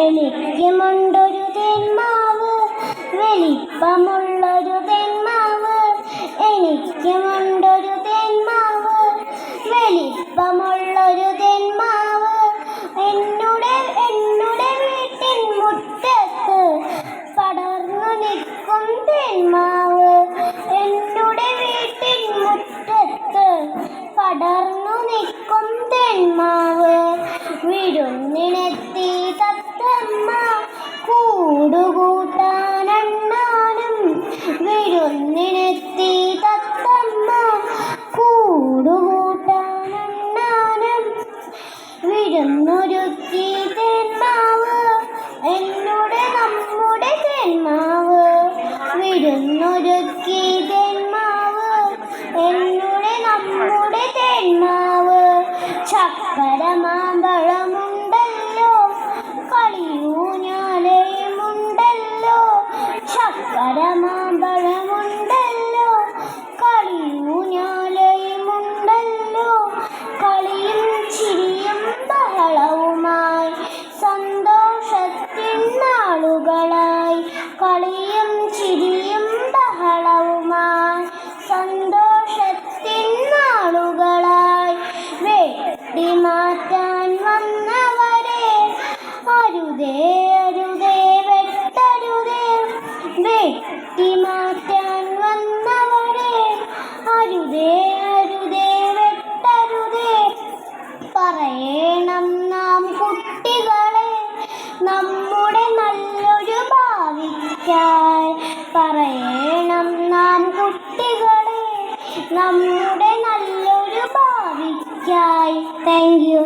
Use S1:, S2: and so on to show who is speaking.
S1: എനിക്കുമുണ്ടൊരു തേന്മാവ്, വലിപ്പമുള്ളൊരു തേന്മാവ്. എനിക്കുമുണ്ടൊരു തേന്മാവ്, വലിപ്പമുള്ളൊരു തേന്മാവ്. എന്നുടെ വീട്ടിൻ മുറ്റത്ത് പടർന്നു നിൽക്കും തേന്മാവ്. എന്നുടെ വീട്ടിൻ മുറ്റത്ത് പടർന്നു നിൽക്കും തേന്മാവ്. വിരുന്നിനെത്തി തത്തമ്മ കൂടുകൂട്ടാനെണ്ണാനും. വിരുന്നിനെത്തി തത്തമ്മ കൂടുകൂട്ടാനെണ്ണാനും. വിരുന്നൊരുക്കി തേന്മാവ്, നമ്മുടെ തേന്മാവ്. വിരുന്നൊരുക്കി തേന്മാവ്, നമ്മുടെ തേന്മാവ്. ചക്കര മാമ്പഴമുണ്ടല്ലോ, കളിയൂഞ്ഞാലയുമുണ്ടല്ലോ. ചക്കര മാമ്പഴമുണ്ടല്ലോ, കളിയൂഞ്ഞാലയുമുണ്ടല്ലോ. കളിയും ചിരിയും ബഹളവുമായി സന്തോഷത്തിൻ നാളുകളായി. കളിയും ചിരിയും ബഹളവുമായി സന്തോഷത്തിൻ നാളുകളായി. വെട്ടിമാറ്റാൻ വന്നവരെ അരുതേ അരുതേ വെട്ടരുതേ. വെട്ടിമാറ്റാൻ വന്നവരെ അരുതേ അരുതേ വെട്ടരുതേ. പറയണം നാം കുട്ടികളെ നമ്മുടെ നല്ലൊരു ഭാവിക്കായി. പറയണം നാം കുട്ടികളെ നമ്മുടെ നല്ലൊരു ഭാവിക്കായി. Thank you.